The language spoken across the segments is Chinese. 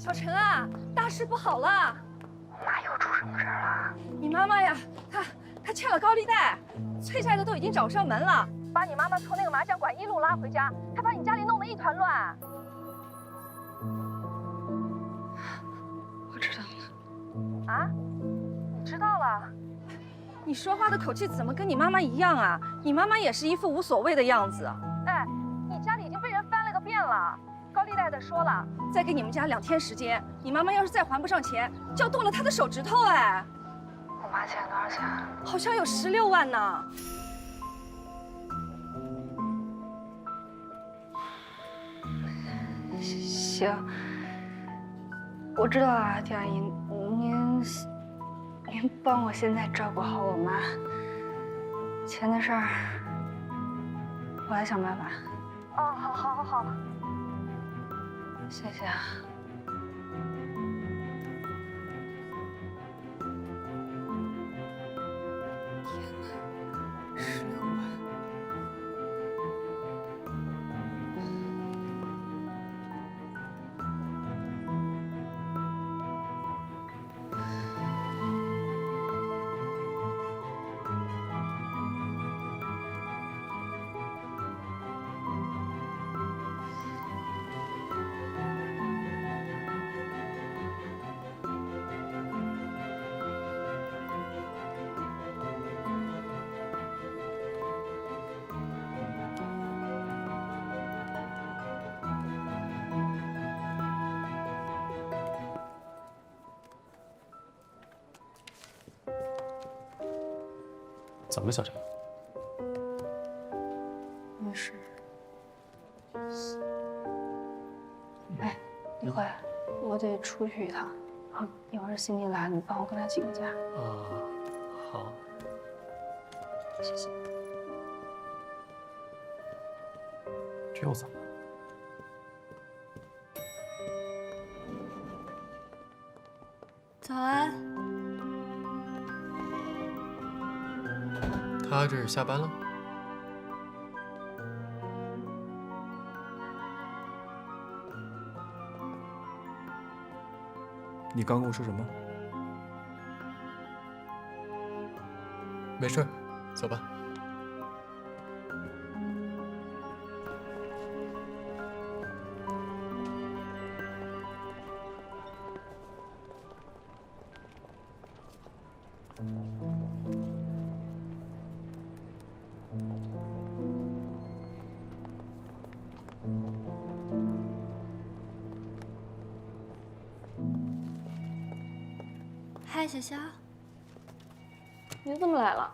小陈啊，大事不好了！我妈又出什么事儿了？你妈妈呀，她欠了高利贷，催债的都已经找上门了，把你妈妈从那个麻将馆一路拉回家，还把你家里弄得一团乱。我知道了。啊？你知道了？你说话的口气怎么跟你妈妈一样啊？你妈妈也是一副无所谓的样子。哎，你家里已经被人翻了个遍了。高利贷的说了，再给你们家2天时间，你妈妈要是再还不上钱，就要剁了她的手指头。哎，我妈欠多少钱？好像有16万呢。行，我知道了，阿姨，您帮我现在照顾好我妈，钱的事儿我来想办法。哦，好。谢谢啊。天哪，16万！怎么了，小陈？没事。哎，一会儿我得出去一趟，一会儿辛迪来，你帮我跟他请个假。啊，好。谢谢。这又怎么了？早安。他这是下班了？你刚跟我说什么？没事，走吧。嗨，小肖。你怎么来了？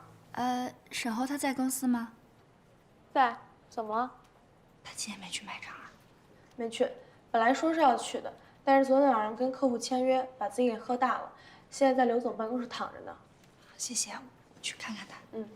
沈侯他在公司吗？在，怎么了？他今天没去卖场啊？没去，本来说是要去的，但是昨天晚上跟客户签约，把自己给喝大了，现在在刘总办公室躺着呢。谢谢，我去看看他。嗯。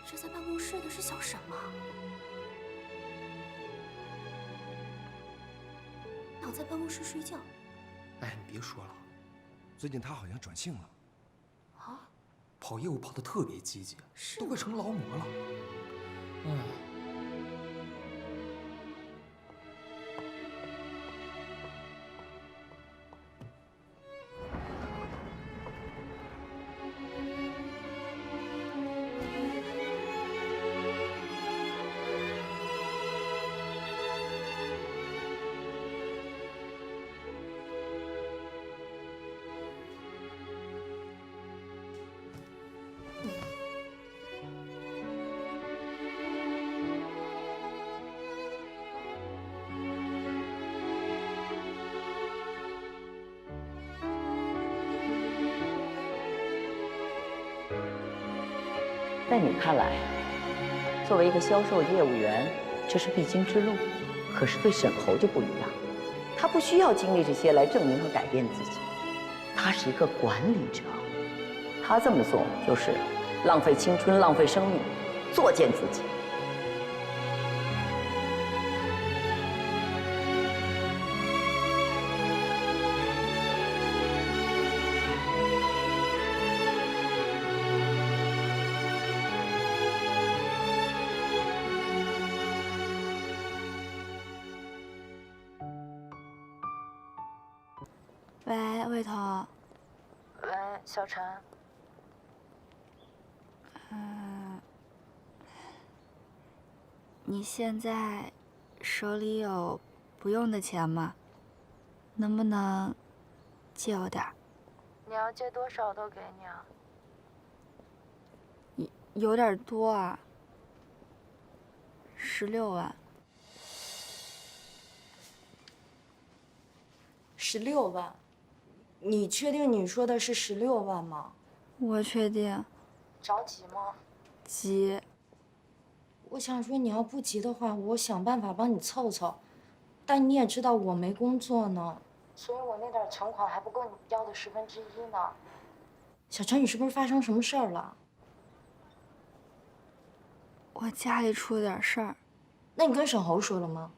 这在办公室的是小沈吗？老在办公室睡觉。哎，你别说了，最近他好像转性了，啊？跑业务跑得特别积极，都快成劳模了。哎。在你看来，作为一个销售业务员，这是必经之路。可是对沈侯就不一样，他不需要经历这些来证明和改变自己，他是一个管理者。他这么做就是浪费青春、浪费生命，作践自己。喂，魏彤。喂，小陈。你现在手里有不用的钱吗？能不能借我点儿？你要借多少都给你啊。有点多啊。16万。16万？你确定你说的是16万吗？我确定。着急吗？急。我想说，你要不急的话，我想办法帮你凑凑。但你也知道我没工作呢，所以我那点存款还不够你要的1/10呢。小陈，你是不是发生什么事儿了？我家里出了点事儿。那你跟沈侯说了吗？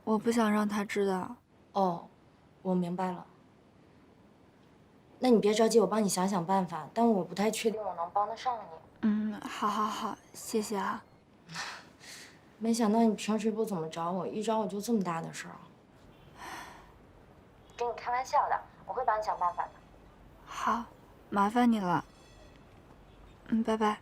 我不想让他知道。哦，我明白了。那你别着急，我帮你想想办法，但我不太确定我能帮得上你。好，好，好，谢谢啊。没想到你平时不怎么找我，一找我就这么大的事儿。跟你开玩笑的，我会帮你想办法的。好，麻烦你了。拜拜。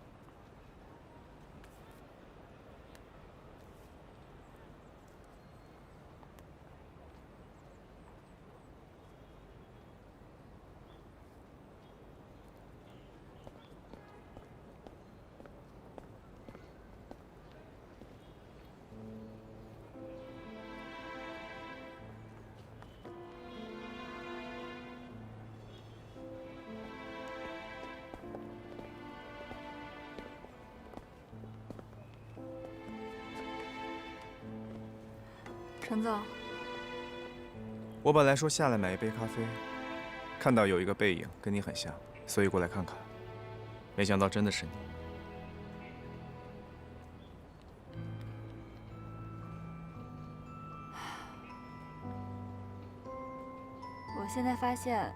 陈总，我本来说下来买一杯咖啡，看到有一个背影跟你很像，所以过来看看。没想到真的是你。我现在发现，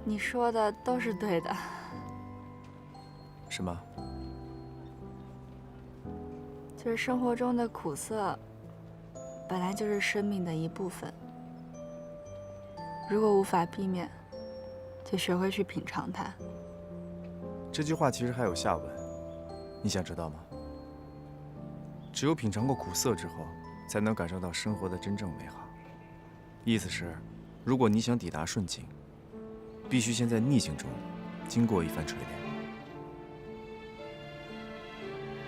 你说的都是对的。什么？就是生活中的苦涩。本来就是生命的一部分，如果无法避免，就学会去品尝它。这句话其实还有下文，你想知道吗？只有品尝过苦涩之后，才能感受到生活的真正美好。意思是，如果你想抵达顺境，必须先在逆境中经过一番锤炼。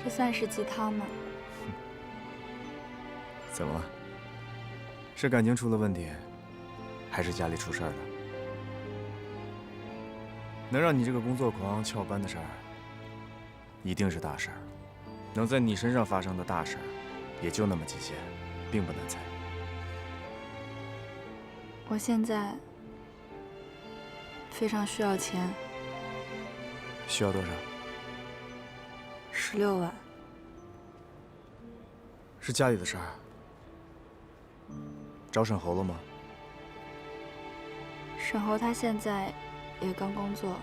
这算是鸡汤吗？怎么了？是感情出了问题，还是家里出事儿了？能让你这个工作狂翘班的事儿，一定是大事儿。能在你身上发生的大事儿，也就那么几件，并不难猜。我现在非常需要钱。需要多少？16万。是家里的事儿。找沈侯了吗？沈侯他现在也刚工作，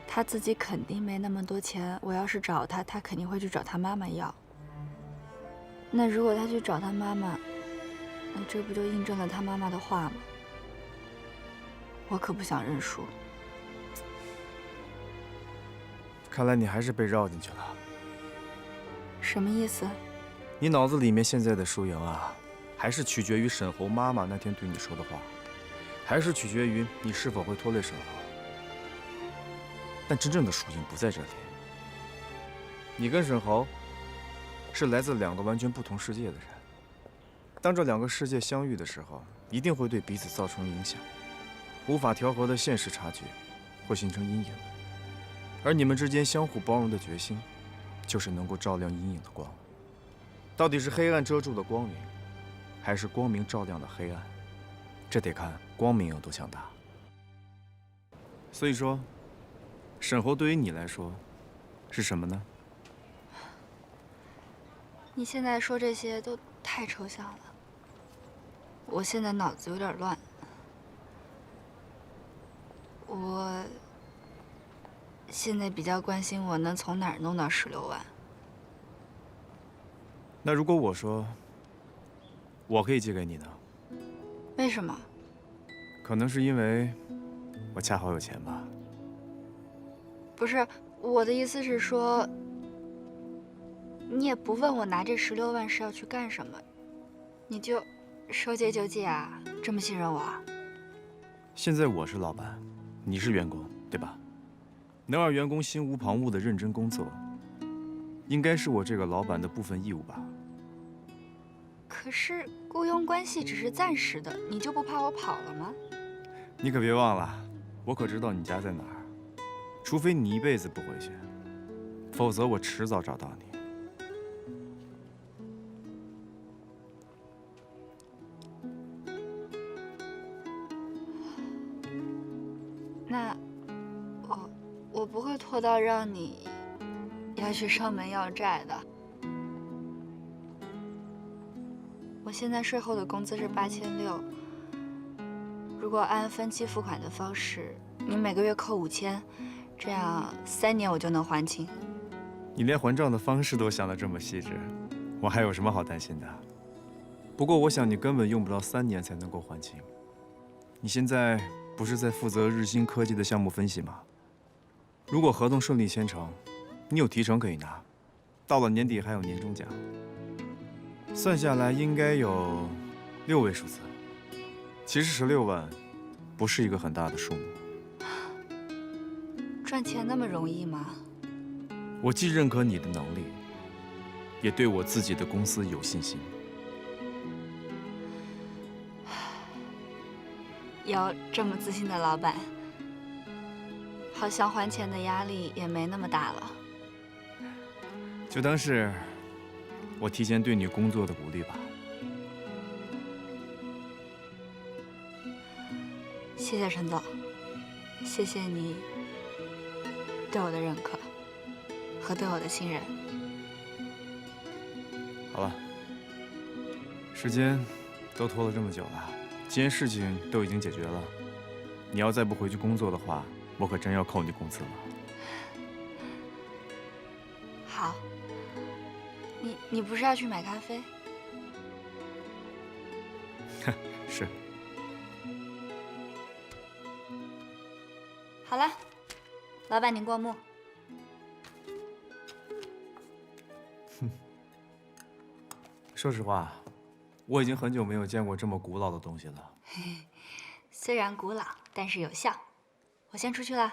他自己肯定没那么多钱。我要是找他，他肯定会去找他妈妈要。那如果他去找他妈妈，那这不就印证了他妈妈的话吗？我可不想认输。看来你还是被绕进去了。什么意思？你脑子里面现在的输赢啊，还是取决于沈侯妈妈那天对你说的话，还是取决于你是否会拖累沈侯。但真正的输赢不在这里。你跟沈侯是来自2个完全不同世界的人，当这2个世界相遇的时候，一定会对彼此造成影响，无法调和的现实差距会形成阴影，而你们之间相互包容的决心，就是能够照亮阴影的光。到底是黑暗遮住了光明，还是光明照亮了黑暗？这得看光明有多强大。所以说，沈侯对于你来说是什么呢？你现在说这些都太抽象了，我现在脑子有点乱。我现在比较关心我能从哪儿弄到16万。那如果我说我可以借给你呢？为什么？可能是因为我恰好有钱吧。不是，我的意思是说，你也不问我拿这16万是要去干什么，你就说借就借啊？这么信任我啊？现在我是老板，你是员工，对吧？能让员工心无旁骛地认真工作，应该是我这个老板的部分义务吧。可是雇佣关系只是暂时的，你就不怕我跑了吗？你可别忘了，我可知道你家在哪儿。除非你一辈子不回去，否则我迟早找到你。那我不会拖到让你要去上门要债的。我现在税后的工资是8600，如果按分期付款的方式，你每个月扣5000，这样3年我就能还清。你连还账的方式都想得这么细致，我还有什么好担心的？不过我想你根本用不到3年才能够还清。你现在不是在负责日新科技的项目分析吗？如果合同顺利签成，你有提成可以拿，到了年底还有年终奖，算下来应该有6位数字。其实16万不是一个很大的数目。赚钱那么容易吗？我既认可你的能力，也对我自己的公司有信心。有这么自信的老板，好像还钱的压力也没那么大了。就当是我提前对你工作的鼓励吧。谢谢陈总，谢谢你对我的认可和对我的信任。好了，时间都拖了这么久了，既然事情都已经解决了，你要再不回去工作的话，我可真要扣你工资了。好，你不是要去买咖啡？是。好了，老板您过目。说实话，我已经很久没有见过这么古老的东西了。虽然古老，但是有效。我先出去了。